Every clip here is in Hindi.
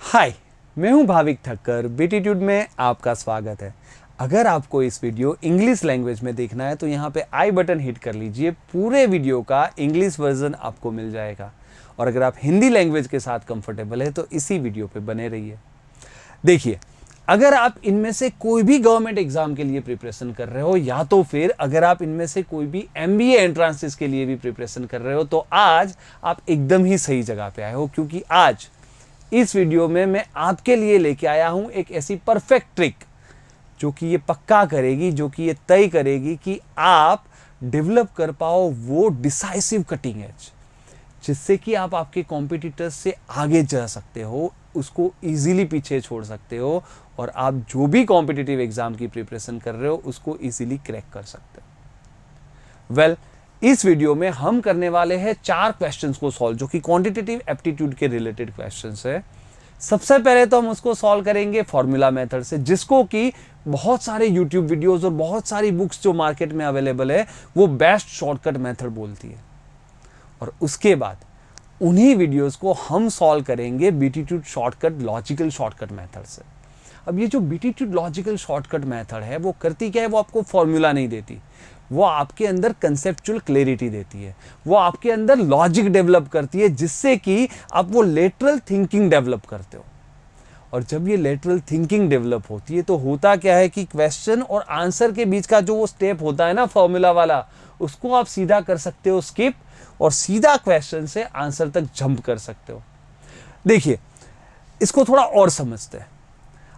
हाय, मैं हूं भाविक ठक्कर। बीटीट्यूड में आपका स्वागत है। अगर आपको इस वीडियो इंग्लिश लैंग्वेज में देखना है तो यहाँ पे आई बटन हिट कर लीजिए। पूरे वीडियो का इंग्लिश वर्जन आपको मिल जाएगा। और अगर आप हिंदी लैंग्वेज के साथ कंफर्टेबल है तो इसी वीडियो पे बने रहिए। देखिए, अगर आप इनमें से कोई भी गवर्नमेंट एग्जाम के लिए प्रिपरेशन कर रहे हो या तो फिर अगर आप इनमें से कोई भी एमबीए एंट्रांसेस के लिए भी प्रिपरेशन कर रहे हो तो आज आप एकदम ही सही जगह पे आए हो, क्योंकि आज इस वीडियो में मैं आपके लिए लेके आया हूं एक ऐसी परफेक्ट ट्रिक जो कि ये पक्का करेगी, जो कि ये तय करेगी कि आप डेवलप कर पाओ वो डिसाइसिव कटिंग एज, जिससे कि आप आपके कॉम्पिटिटर्स से आगे जा सकते हो, उसको इजीली पीछे छोड़ सकते हो और आप जो भी कॉम्पिटिटिव एग्जाम की प्रिपरेशन कर रहे हो उसको इजीली क्रैक कर सकते हो। वेल, इस वीडियो में हम करने वाले हैं 4 क्वेश्चंस को सॉल्व, जो कि क्वांटिटेटिव एप्टीट्यूड के रिलेटेड क्वेश्चंस है। सबसे पहले तो हम उसको सॉल्व करेंगे फॉर्मूला मेथड से, जिसको कि बहुत सारे यूट्यूब वीडियोस और बहुत सारी बुक्स जो मार्केट में अवेलेबल है वो बेस्ट शॉर्टकट मेथड बोलती है। और उसके बाद उन्हीं वीडियोस को हम सॉल्व करेंगे beatitude shortcut logical shortcut method से। अब ये जो बीटीट्यूड लॉजिकल शॉर्टकट मेथड है वो करती क्या है? वो आपको फॉर्मूला नहीं देती, वो आपके अंदर कंसेप्चुअल क्लैरिटी देती है, वो आपके अंदर लॉजिक डेवलप करती है, जिससे कि आप वो लेटरल थिंकिंग डेवलप करते हो। और जब ये लेटरल थिंकिंग डेवलप होती है तो होता क्या है कि क्वेश्चन और आंसर के बीच का जो वो स्टेप होता है ना फॉर्मूला वाला, उसको आप सीधा कर सकते हो स्किप, और सीधा क्वेश्चन से आंसर तक जंप कर सकते हो। देखिए, इसको थोड़ा और समझते हैं।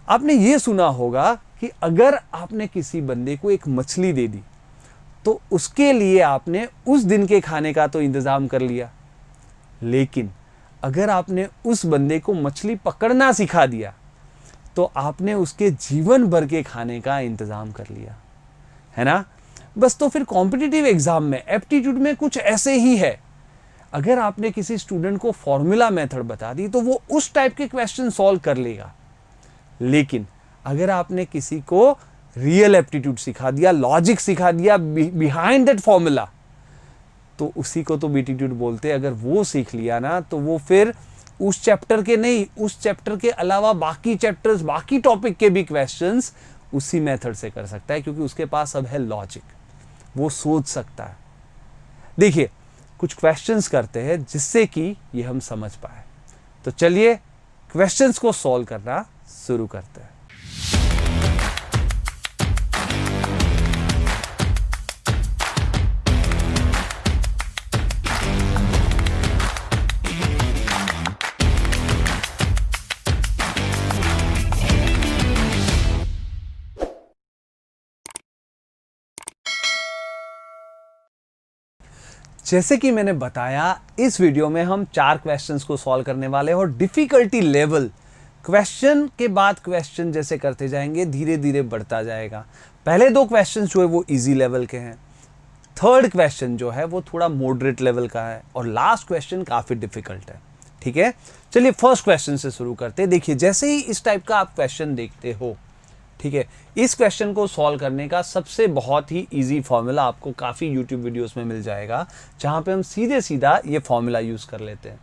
आपने ये सुना होगा कि अगर आपने किसी बंदे को एक मछली दे दी तो उसके लिए आपने उस दिन के खाने का तो इंतजाम कर लिया, लेकिन अगर आपने उस बंदे को मछली पकड़ना सिखा दिया तो आपने उसके जीवन भर के खाने का इंतजाम कर लिया, है ना? बस तो फिर कॉम्पिटिटिव एग्जाम में एप्टीट्यूड में कुछ ऐसे ही है। अगर आपने किसी स्टूडेंट को फॉर्मूला मेथड बता दी तो वो उस टाइप के क्वेश्चन सॉल्व कर लेगा, लेकिन अगर आपने किसी को रियल एप्टीट्यूड सिखा दिया, लॉजिक सिखा दिया बिहाइंड दैट फॉर्मूला, तो उसी को तो बीटीट्यूड बोलते हैं। अगर वो सीख लिया ना तो वो फिर उस चैप्टर के नहीं, उस चैप्टर के अलावा बाकी चैप्टर्स, बाकी टॉपिक के भी क्वेश्चंस उसी मेथड से कर सकता है, क्योंकि उसके पास अब है लॉजिक, वो सोच सकता है। देखिए, कुछ क्वेश्चंस करते हैं जिससे कि ये हम समझ पाए। तो चलिए क्वेश्चंस को सॉल्व करना शुरू करते हैं। जैसे कि मैंने बताया, इस वीडियो में हम 4 क्वेश्चंस को सॉल्व करने वाले हैं और डिफिकल्टी लेवल क्वेश्चन के बाद क्वेश्चन जैसे करते जाएंगे धीरे धीरे बढ़ता जाएगा। पहले 2 क्वेश्चंस जो है वो इजी लेवल के हैं, थर्ड क्वेश्चन जो है वो थोड़ा मॉडरेट लेवल का है और लास्ट क्वेश्चन काफ़ी डिफिकल्ट है। ठीक है, चलिए फर्स्ट क्वेश्चन से शुरू करते हैं। देखिए, जैसे ही इस टाइप का आप क्वेश्चन देखते हो, ठीक है, इस क्वेश्चन को सॉल्व करने का सबसे बहुत ही इजी फॉर्मूला आपको काफ़ी यूट्यूब वीडियोस में मिल जाएगा, जहाँ पे हम सीधे सीधा ये फॉर्मूला यूज़ कर लेते हैं।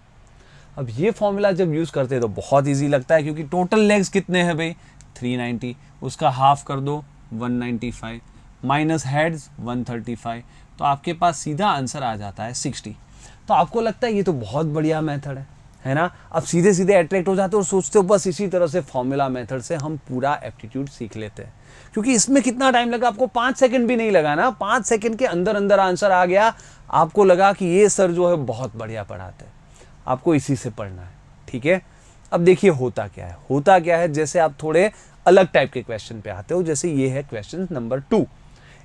अब ये फॉर्मूला जब यूज़ करते हैं तो बहुत इजी लगता है, क्योंकि टोटल लेग्स कितने हैं भाई? 390, उसका हाफ कर दो 195, माइनस हेड्स 135, तो आपके पास सीधा आंसर आ जाता है 60। तो आपको लगता है ये तो बहुत बढ़िया मेथड है ना? अब सीधे सीधे अट्रैक्ट हो जाते हो और सोचते हो बस इसी तरह से फॉर्मूला मेथड से हम पूरा एप्टीट्यूड सीख लेते हैं, क्योंकि इसमें कितना टाइम लगा? आपको 5 सेकंड भी नहीं लगा ना, 5 सेकंड के अंदर अंदर आंसर आ गया। आपको लगा कि ये सर जो है बहुत बढ़िया पढ़ाते हैं, आपको इसी से पढ़ना है। ठीक है, अब देखिए होता क्या है। होता क्या है, जैसे आप थोड़े अलग टाइप के क्वेश्चन पे आते हो, जैसे ये है क्वेश्चन नंबर 2।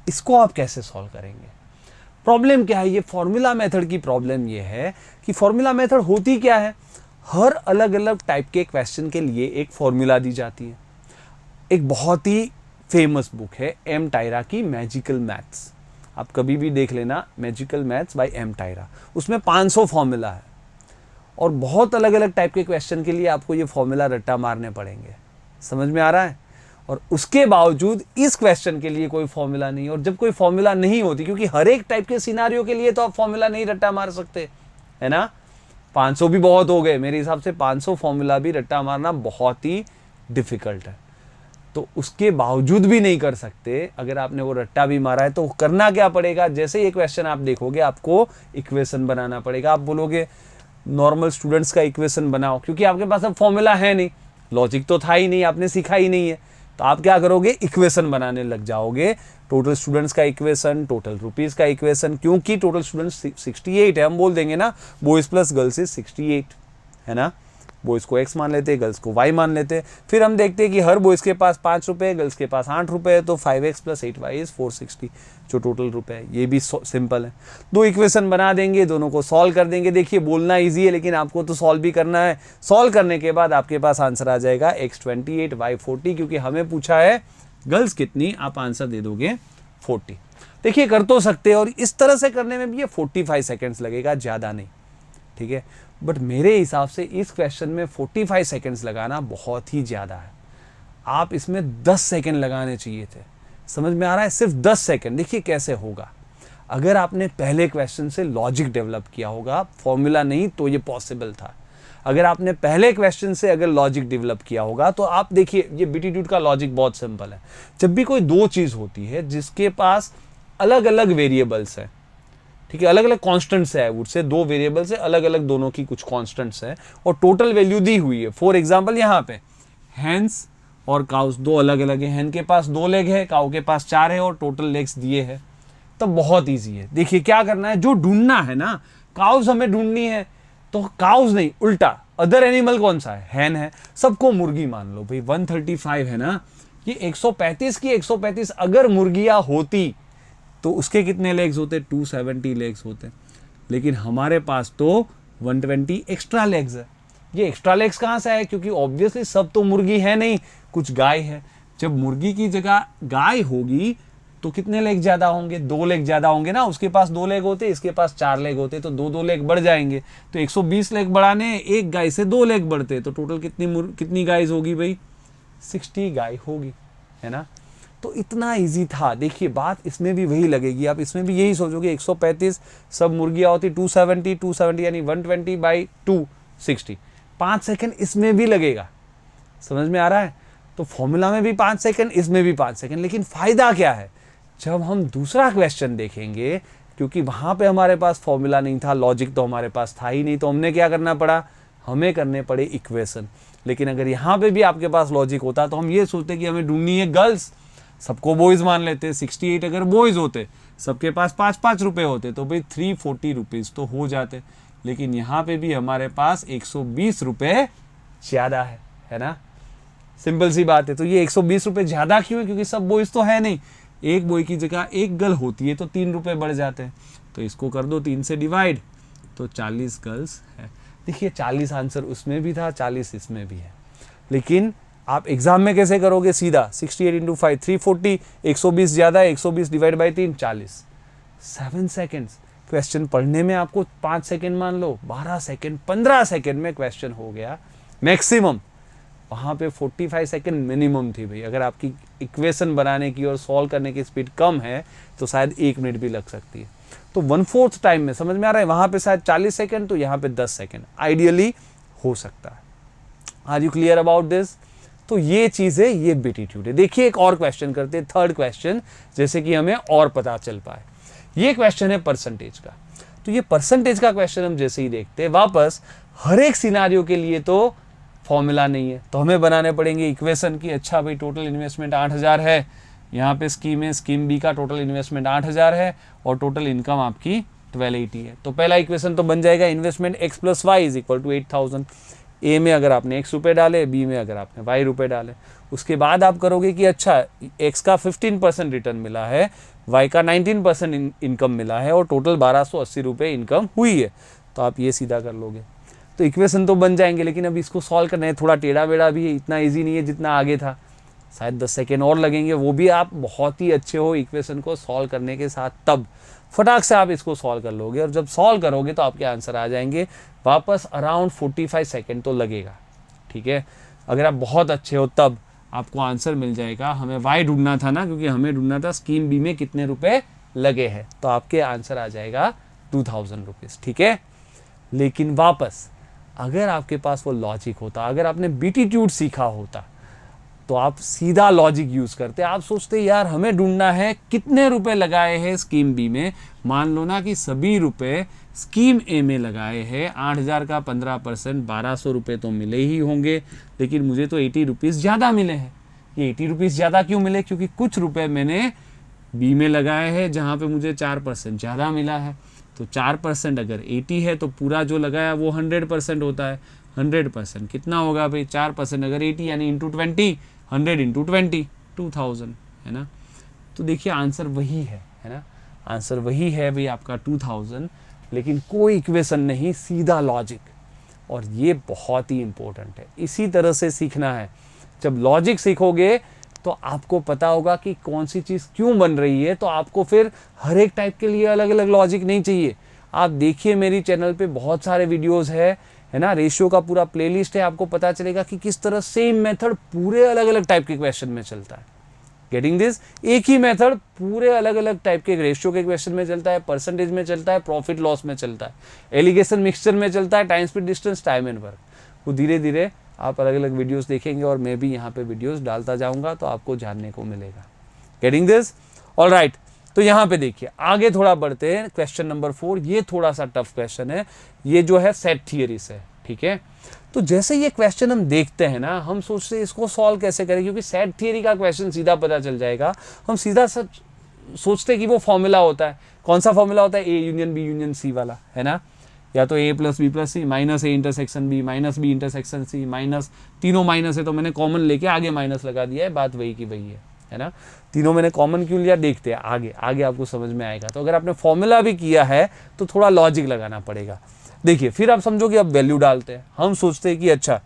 इसको आप कैसे सॉल्व करेंगे? प्रॉब्लम क्या है? ये फॉर्मूला मेथड की प्रॉब्लम ये है कि फॉर्मूला मेथड होती क्या है, हर अलग अलग टाइप के क्वेश्चन के लिए एक फॉर्मूला दी जाती है। एक बहुत ही फेमस बुक है एम टायरा की मैजिकल मैथ्स, आप कभी भी देख लेना, मैजिकल मैथ्स बाय एम टायरा। उसमें 500 फॉर्मूला है और बहुत अलग अलग टाइप के क्वेश्चन के लिए आपको ये फॉर्मूला रट्टा मारने पड़ेंगे। समझ में आ रहा है? और उसके बावजूद इस क्वेश्चन के लिए कोई फॉर्मूला नहीं। और जब कोई फॉर्मूला नहीं होती, क्योंकि हर एक टाइप के सिनारियो के लिए तो आप फॉर्मूला नहीं रट्टा मार सकते, है ना? 500 भी बहुत हो गए मेरे हिसाब से। 500 फॉर्मूला भी रट्टा मारना बहुत ही डिफिकल्ट है, तो उसके बावजूद भी नहीं कर सकते। अगर आपने वो रट्टा भी मारा है तो करना क्या पड़ेगा, जैसे ये क्वेश्चन आप देखोगे आपको इक्वेशन बनाना पड़ेगा। आप बोलोगे नॉर्मल स्टूडेंट्स का इक्वेशन बनाओ, क्योंकि आपके पास अब फॉर्मूला है नहीं, लॉजिक तो था ही नहीं, आपने सीखा ही नहीं है, तो आप क्या करोगे, इक्वेशन बनाने लग जाओगे। टोटल स्टूडेंट्स का इक्वेशन, टोटल रुपीस का इक्वेशन, क्योंकि टोटल स्टूडेंट्स 68 है, हम बोल देंगे ना बॉयज प्लस गर्ल्स इज 68, है ना। बॉयज़ को x मान लेते हैं, गर्ल्स को y मान लेते हैं। फिर हम देखते हैं कि हर बॉयज़ के पास 5 रुपये, गर्ल्स के पास 8 रुपये है, तो 5x + 8y इज 460 जो टोटल रुपये है। ये भी सिंपल है। दो इक्वेशन बना देंगे, दोनों को सॉल्व कर देंगे। देखिए बोलना ईजी है, लेकिन आपको तो सॉल्व भी करना है। सॉल्व करने के बाद आपके पास आंसर आ जाएगा x 28 y 40, क्योंकि हमें पूछा है गर्ल्स कितनी, आप आंसर दे दोगे 40। देखिए कर तो सकते हैं, और इस तरह से करने में भी ये 45 सेकेंड्स लगेगा, ज़्यादा नहीं, ठीक है। बट मेरे हिसाब से इस क्वेश्चन में 45 सेकेंड्स लगाना बहुत ही ज़्यादा है। आप इसमें 10 सेकेंड लगाने चाहिए थे। समझ में आ रहा है, सिर्फ 10 सेकेंड। देखिए कैसे होगा, अगर आपने पहले क्वेश्चन से लॉजिक डेवलप किया होगा, फॉर्मूला नहीं, तो ये पॉसिबल था। अगर आपने पहले क्वेश्चन से अगर लॉजिक डेवलप किया होगा, तो आप देखिए ये एप्टीट्यूड का लॉजिक बहुत सिंपल है। जब भी कोई दो चीज़ होती है जिसके पास अलग अलग वेरिएबल्स है, ठीक है, अलग अलग कॉन्स्टेंट्स है, उससे दो वेरिएबल से अलग अलग दोनों की कुछ कॉन्स्टेंट्स है, और टोटल वैल्यू दी हुई है। फॉर एग्जांपल यहाँ पे हैंस और काउस दो अलग अलग है, हैन के पास 2 लेग है, काउ के पास 4 है, और टोटल लेग्स दिए है। तो बहुत ईजी है। देखिए क्या करना है, जो ढूंढना है ना, काउस हमें ढूंढनी है, तो काउस नहीं, उल्टा अदर एनिमल कौन सा है, हैन है, सबको मुर्गी मान लो भाई। 135 है ना, ये 135 की 135 अगर मुर्गियां होती तो उसके कितने लेग्स होते, 270 लेग्स होते, लेकिन हमारे पास तो 120 एक्स्ट्रा लेग्स है। ये एक्स्ट्रा लेग्स कहाँ से आए, क्योंकि ऑब्वियसली सब तो मुर्गी है नहीं, कुछ गाय है। जब मुर्गी की जगह गाय होगी तो कितने लेग ज़्यादा होंगे, 2 लेग ज़्यादा होंगे ना। उसके पास 2 लेग होते, इसके पास 4 लेग होते, तो 2 लेग बढ़ जाएंगे। तो 120 लेग बढ़ाने, एक गाय से 2 लेग बढ़ते, तो टोटल कितनी गायज होगी भाई, 60 गाय होगी, है ना। तो इतना इजी था। देखिए बात इसमें भी वही लगेगी, आप इसमें भी यही सोचोगे 135 सब मुर्गियाँ होती, 270 यानी 120/2 60, 5 सेकेंड इसमें भी लगेगा। समझ में आ रहा है। तो फॉर्मूला में भी 5 सेकेंड, इसमें भी 5 सेकेंड। लेकिन फ़ायदा क्या है, जब हम दूसरा क्वेश्चन देखेंगे, क्योंकि वहाँ पे हमारे पास फॉर्मूला नहीं था, लॉजिक तो हमारे पास था ही नहीं, तो हमने क्या करना पड़ा, हमें करने पड़े इक्वेशन। लेकिन अगर यहाँ पे भी आपके पास लॉजिक होता तो हम ये सोचते कि हमें ढूंढनी है गर्ल्स, सबको बॉयज़ मान लेते। 68 अगर बॉयज़ होते, सबके पास 5-5 रुपये होते, तो भाई 340 रुपीज़ तो हो जाते। लेकिन यहाँ पे भी हमारे पास 120 रुपये ज़्यादा है ना। सिंपल सी बात है। तो ये 120 रुपये ज़्यादा क्यों है, क्योंकि सब बॉयज़ तो है नहीं, एक बॉय की जगह एक गर्ल होती है, तो 3 रुपये बढ़ जाते हैं। तो इसको कर दो 3 से डिवाइड, तो 40 गर्ल्स है। देखिए 40 आंसर उसमें भी था, 40 इसमें भी है। लेकिन आप एग्जाम में कैसे करोगे, सीधा 68 × 5 340, 120 ज़्यादा है, 120 डिवाइड बाई 3 40, 7 सेकेंड्स। क्वेश्चन पढ़ने में आपको 5 सेकेंड मान लो, 12 सेकेंड, 15 सेकेंड में क्वेश्चन हो गया मैक्सिमम। वहाँ पे 45 सेकेंड मिनिमम थी भाई। अगर आपकी इक्वेशन बनाने की और सॉल्व करने की स्पीड कम है तो शायद 1 मिनट भी लग सकती है। तो 1/4 टाइम में, समझ में आ रहा है, वहाँ पे शायद 40 सेकेंड, तो यहाँ पे 10 सेकेंड आइडियली हो सकता है। Are you clear about this. तो ये चीज़ है, ये एप्टीट्यूड है। देखिए एक और क्वेश्चन करते हैं, थर्ड क्वेश्चन, जैसे कि हमें और पता चल पाए। ये क्वेश्चन है परसेंटेज का। तो ये परसेंटेज का क्वेश्चन हम जैसे ही देखते हैं, वापस हर एक सिनारियो के लिए तो फॉर्मूला नहीं है, तो हमें बनाने पड़ेंगे इक्वेशन की। अच्छा भाई टोटल इन्वेस्टमेंट 8000 है, यहाँ पे स्कीम है, स्कीम बी का टोटल इन्वेस्टमेंट 8000 है, और टोटल इनकम आपकी 1280 है। तो पहला इक्वेशन तो बन जाएगा इन्वेस्टमेंट x + y = 8000। ए में अगर आपने x रुपये डाले, बी में अगर आपने y रुपये डाले। उसके बाद आप करोगे कि अच्छा x का 15% रिटर्न मिला है, y का 19% इनकम मिला है, और टोटल 1280 रुपये इनकम हुई है, तो आप ये सीधा कर लोगे। तो इक्वेशन तो बन जाएंगे, लेकिन अब इसको सॉल्व करना है, थोड़ा टेढ़ा बेढ़ा भी है, इतना ईजी नहीं है जितना आगे था। शायद 10 सेकेंड और लगेंगे, वो भी आप बहुत ही अच्छे हो इक्वेशन को सॉल्व करने के साथ, तब फटाक से आप इसको सॉल्व कर लोगे। और जब सॉल्व करोगे तो आपके आंसर आ जाएंगे वापस। अराउंड 45 सेकेंड तो लगेगा, ठीक है। अगर आप बहुत अच्छे हो तब आपको आंसर मिल जाएगा। हमें वाई ढूंढना था ना, क्योंकि हमें ढूंढना था स्कीम बी में कितने रुपए लगे हैं, तो आपके आंसर आ जाएगा 2000 रुपीज़, ठीक है। लेकिन वापस अगर आपके पास वो लॉजिक होता, अगर आपने बीटीट्यूड सीखा होता, तो आप सीधा लॉजिक यूज करते। आप सोचते यार हमें ढूंढना है कितने रुपए लगाए हैं स्कीम बी में। मान लो ना कि सभी रुपए स्कीम ए में लगाए हैं, 8,000 का 15% 1,200 रुपये तो मिले ही होंगे, लेकिन मुझे तो 80 रुपीज़ ज़्यादा मिले हैं। ये 80 रुपीज़ ज़्यादा क्यों मिले? क्योंकि कुछ रुपए मैंने बी में लगाए हैं जहाँ पे मुझे 4% ज़्यादा मिला है। तो 4% अगर 80 है तो पूरा जो लगाया वो 100% होता है। 100% कितना होगा भाई? 4% अगर 80 यानी इंटू 20, 100 इंटू 20, 2000 है ना। तो देखिए आंसर वही है ना, आंसर वही है भाई आपका 2000, लेकिन कोई इक्वेशन नहीं, सीधा लॉजिक। और ये बहुत ही इंपॉर्टेंट है, इसी तरह से सीखना है। जब लॉजिक सीखोगे तो आपको पता होगा कि कौन सी चीज़ क्यों बन रही है, तो आपको फिर हर एक टाइप के लिए अलग अलग लॉजिक नहीं चाहिए। आप देखिए मेरी चैनल पे बहुत सारे वीडियोस है ना, रेशियो का पूरा प्लेलिस्ट है, आपको पता चलेगा कि किस तरह सेम मेथड पूरे अलग अलग टाइप के क्वेश्चन में चलता है। Getting this? एक ही मेथड पूरे अलग अलग टाइप के रेशियो के क्वेश्चन में चलता है, परसेंटेज में चलता है, प्रॉफिट लॉस में चलता है, एलिगेशन मिक्सचर में चलता है, time speed distance, time and work. वो धीरे धीरे आप अलग अलग वीडियोस देखेंगे और मैं भी यहाँ पे वीडियोस डालता जाऊँगा, तो आपको जानने को मिलेगा। Getting this? All right. तो यहाँ पे देखिए आगे थोड़ा बढ़ते हैं। क्वेश्चन नंबर 4, ये थोड़ा सा टफ क्वेश्चन है, ये जो है सेट थियरी से। ठीक है, तो जैसे ये क्वेश्चन हम देखते हैं ना, हम सोचते हैं इसको सॉल्व कैसे करें, क्योंकि सेट थियरी का क्वेश्चन सीधा पता चल जाएगा। हम सीधा सोचते हैं कि वो फॉर्मूला होता है। कौन सा फॉर्मूला होता है? A union B union C वाला, है ना। या तो A plus B plus C minus A intersection B minus B intersection C minus, तीनों माइनस है तो मैंने कॉमन लेके आगे माइनस लगा दिया है, बात वही की वही है ना। तीनों मैंने कॉमन क्यों लिया देखते हैं आगे, आगे आपको समझ में आएगा। तो अगर आपने फॉर्मूला भी किया है तो थोड़ा लॉजिक लगाना पड़ेगा। देखिए फिर आप समझो कि अब वैल्यू डालते हैं। हम सोचते हैं कि अच्छा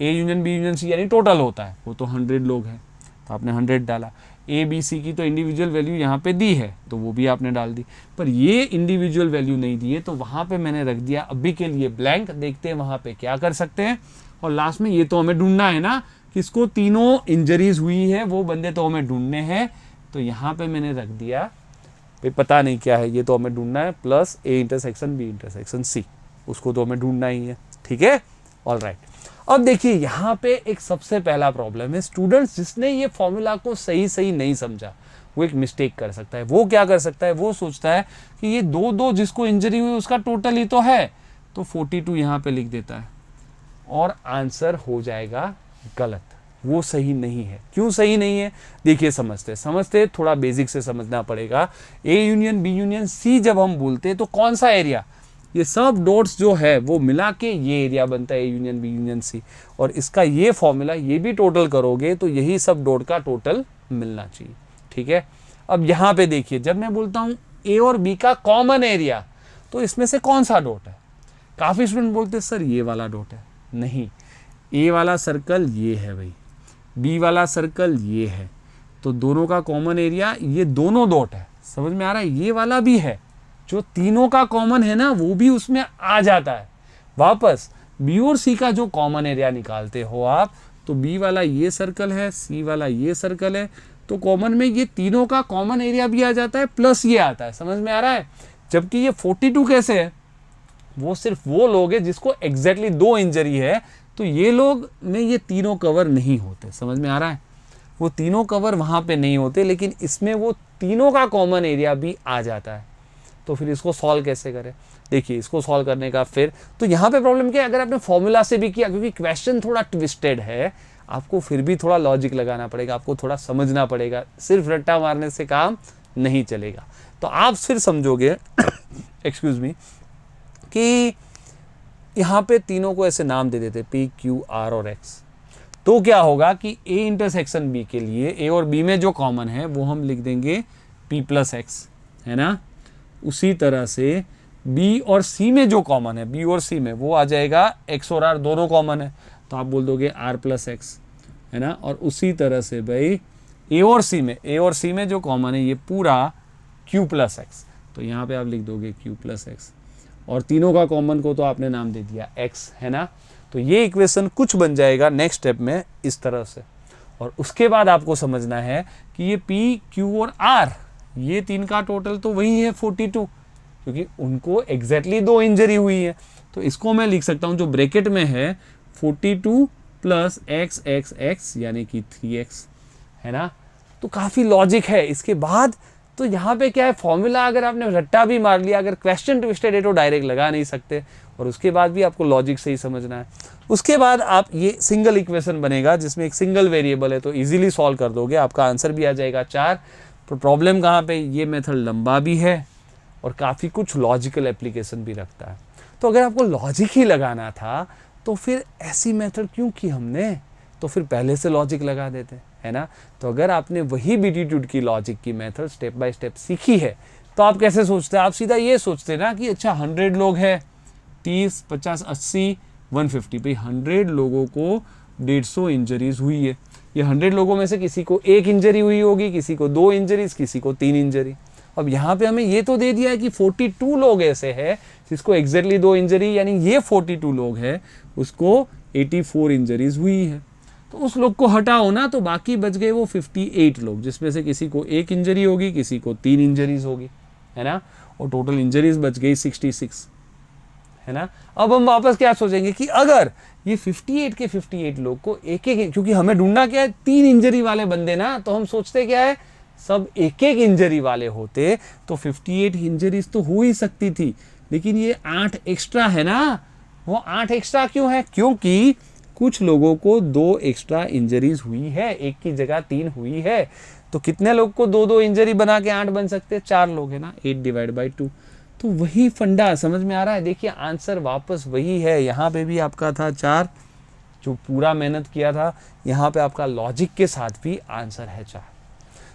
A union B union C यानी टोटल होता है, वो तो 100 लोग हैं तो आपने 100 डाला। ए बी सी की तो इंडिविजुअल वैल्यू यहाँ पे दी है तो वो भी आपने डाल दी, पर ये इंडिविजुअल वैल्यू नहीं दी है तो वहाँ पे मैंने रख दिया अभी के लिए ब्लैंक। देखते हैं वहाँ पे क्या कर सकते हैं। और लास्ट में ये तो हमें ढूंढना है ना, किसको तीनों इंजरीज हुई है वो बंदे तो हमें ढूंढने हैं। तो यहाँ पे मैंने रख दिया भाई पता नहीं क्या है, ये तो हमें ढूंढना है, plus A intersection B intersection C, उसको तो हमें ढूंढना ही है। ठीक है, ऑल राइट। अब देखिए यहाँ पे एक सबसे पहला प्रॉब्लम है, स्टूडेंट्स जिसने ये फॉर्मूला को सही नहीं समझा वो एक मिस्टेक कर सकता है। वो क्या कर सकता है? वो सोचता है कि ये दो जिसको इंजरी हुई उसका टोटल ही तो है, तो 42 यहाँ पे लिख देता है और आंसर हो जाएगा गलत। वो सही नहीं है। क्यों सही नहीं है? देखिए समझते थोड़ा बेसिक से समझना पड़ेगा। A union B union C जब हम बोलते हैं तो कौन सा एरिया, ये सब डॉट्स जो है वो मिला के ये एरिया बनता है A union B union C. और इसका ये फॉर्मूला ये भी टोटल करोगे तो यही सब डॉट का टोटल मिलना चाहिए। ठीक है, अब यहाँ पे देखिए जब मैं बोलता हूँ ए और बी का कॉमन एरिया, तो इसमें से कौन सा डॉट है? काफ़ी स्टूडेंट बोलते हैं सर ये वाला डॉट है। नहीं, ए वाला सर्कल ये है भाई, बी वाला सर्कल ये है, तो दोनों का कॉमन एरिया ये दोनों डॉट है। समझ में आ रहा है? ये वाला भी है, जो तीनों का कॉमन है ना वो भी उसमें आ जाता है। वापस बी और सी का जो कॉमन एरिया निकालते हो आप, तो बी वाला ये सर्कल है, सी वाला ये सर्कल है, तो कॉमन में ये तीनों का कॉमन एरिया भी आ जाता है, प्लस ये आता है। समझ में आ रहा है? जबकि ये 42 कैसे है? वो सिर्फ वो लोग हैं जिसको एग्जैक्टली 2 इंजरी है, तो ये लोग में ये तीनों कवर नहीं होते। समझ में आ रहा है? वो तीनों कवर वहाँ पे नहीं होते, लेकिन इसमें वो तीनों का कॉमन एरिया भी आ जाता है। तो फिर इसको सॉल्व कैसे करें? देखिए इसको सॉल्व करने का फिर तो यहाँ पे प्रॉब्लम क्या है, अगर आपने फॉर्मूला से भी किया, क्योंकि क्वेश्चन थोड़ा ट्विस्टेड है, आपको फिर भी थोड़ा लॉजिक लगाना पड़ेगा, आपको थोड़ा समझना पड़ेगा। सिर्फ रट्टा मारने से काम नहीं चलेगा। तो आप फिर समझोगे एक्सक्यूज मी कि यहाँ पे तीनों को ऐसे नाम दे देते P, Q, R और X। तो क्या होगा कि A इंटरसेक्शन B के लिए A और B में जो कॉमन है वो हम लिख देंगे P प्लस X, है ना। उसी तरह से B और C में जो कॉमन है, B और C में वो आ जाएगा X और R दोनों कॉमन है, तो आप बोल दोगे R प्लस X, है ना। और उसी तरह से भाई A और C में जो कॉमन है ये पूरा Q प्लस X, तो यहाँ पे आप लिख दोगे Q प्लस X। और तीनों का कॉमन को तो आपने नाम दे दिया X, है ना। तो ये इक्वेशन कुछ बन जाएगा नेक्स्ट स्टेप में इस तरह से। और उसके बाद आपको समझना है कि ये P, Q और R ये तीन का टोटल तो वही है 42, क्योंकि उनको एग्जैक्टली 2 इंजरी हुई है। तो इसको मैं लिख सकता हूँ जो ब्रैकेट में है 42 प्लस x यानी कि 3x, है ना। तो काफ़ी लॉजिक है। इसके बाद तो यहाँ पे क्या है, फॉर्मूला अगर आपने रट्टा भी मार लिया, अगर क्वेश्चन ट्विस्टेड है तो डायरेक्ट लगा नहीं सकते, और उसके बाद भी आपको लॉजिक से ही समझना है। उसके बाद आप ये सिंगल इक्वेशन बनेगा जिसमें एक सिंगल वेरिएबल है, तो इजीली सॉल्व कर दोगे, आपका आंसर भी आ जाएगा 4। तो प्रॉब्लम कहाँ पे, ये मेथड लंबा भी है और काफ़ी कुछ लॉजिकल एप्लीकेशन भी रखता है। तो अगर आपको लॉजिक ही लगाना था तो फिर ऐसी मेथड क्यों की हमने, तो फिर पहले से लॉजिक लगा देते, है ना। तो अगर आपने वही बीटीट्यूड की लॉजिक की मेथड स्टेप बाय स्टेप सीखी है तो आप कैसे सोचते हैं, आप सीधा ये सोचते ना कि अच्छा 100 लोग हैं, 30, 50, 80, 150, भाई 100 लोगों को 150 इंजरीज हुई है। ये 100 लोगों में से किसी को 1 इंजरी हुई होगी, किसी को 2 इंजरीज, किसी को 3 इंजरी। अब यहाँ पे हमें ये तो दे दिया है कि 42 लोग ऐसे हैं जिसको एग्जैक्टली 2 इंजरी, यानी ये 42 लोग हैं उसको 84 इंजरीज हुई है। तो उस लोग को हटाओ ना, तो बाकी बच गए वो 58 लोग, जिसमें से किसी को 1 इंजरी होगी, किसी को 3 इंजरीज होगी, है ना। और टोटल इंजरीज बच गई 66, है ना। अब हम वापस क्या सोचेंगे कि अगर ये 58 के 58 लोग को एक एक, क्योंकि हमें ढूंढना क्या है 3 इंजरी वाले बंदे ना, तो हम सोचते क्या है सब एक एक इंजरी वाले होते तो 58 इंजरीज तो हो ही सकती थी, लेकिन ये 8 एक्स्ट्रा है ना। वो 8 एक्स्ट्रा क्यों है, क्योंकि कुछ लोगों को 2 एक्स्ट्रा इंजरीज हुई है, एक की जगह 3 हुई है। तो कितने लोग को 2-2 इंजरी बना के 8 बन सकते हैं, 4 लोग, है ना, 8/2। तो वही फंडा समझ में आ रहा है। देखिए आंसर वापस वही है, यहाँ पे भी आपका था 4, जो पूरा मेहनत किया था, यहाँ पे आपका लॉजिक के साथ भी आंसर है 4।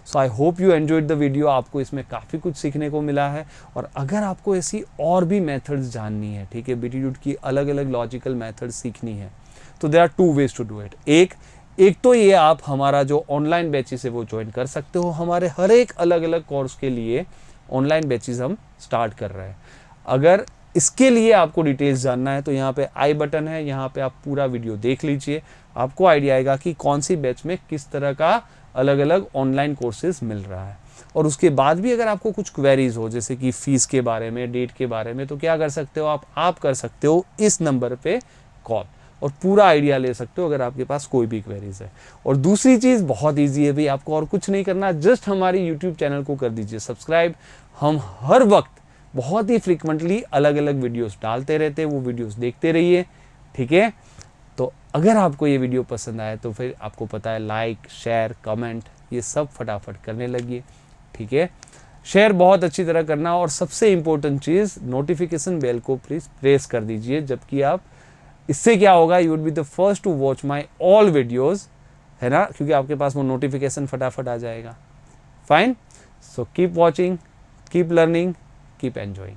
So I hope you enjoyed the video, आपको इसमें काफ़ी कुछ सीखने को मिला है। और अगर आपको ऐसी और भी मेथड्स जाननी है, ठीक है, बीटीट्यूड की अलग अलग लॉजिकल मेथड्स सीखनी है, तो there are 2 ways to do it. एक तो ये आप हमारा जो ऑनलाइन बैचेस है वो ज्वाइन कर सकते हो। हमारे हर एक अलग अलग कोर्स के लिए ऑनलाइन बैचेस हम स्टार्ट कर रहे हैं। अगर इसके लिए आपको डिटेल्स जानना है तो यहाँ पे आई बटन है, यहाँ पे आप पूरा वीडियो देख लीजिए, आपको आइडिया आएगा कि कौन सी बैच में किस तरह का अलग अलग ऑनलाइन कोर्सेज मिल रहा है। और उसके बाद भी अगर आपको कुछ क्वेरीज हो, जैसे कि फीस के बारे में, डेट के बारे में, तो क्या कर सकते हो आप कर सकते हो इस नंबर पे कॉल और पूरा आइडिया ले सकते हो अगर आपके पास कोई भी क्वेरीज है। और दूसरी चीज़ बहुत ईजी है भाई, आपको और कुछ नहीं करना, जस्ट हमारी यूट्यूब चैनल को कर दीजिए सब्सक्राइब। हम हर वक्त बहुत ही फ्रिक्वेंटली अलग अलग वीडियोस डालते रहते हैं, वो वीडियोस देखते रहिए, ठीक है। तो अगर आपको ये वीडियो पसंद आए तो फिर आपको पता है लाइक, शेयर, कमेंट ये सब फटाफट करने लगिए, ठीक है। शेयर बहुत अच्छी तरह करना, और सबसे इम्पोर्टेंट चीज़ नोटिफिकेशन बेल को प्लीज़ प्रेस कर दीजिए, जबकि आप, इससे क्या होगा, you would be the first to watch my all videos, है ना, क्योंकि आपके पास वो नोटिफिकेशन फटाफट आ जाएगा। Fine, so keep watching, keep learning, keep enjoying.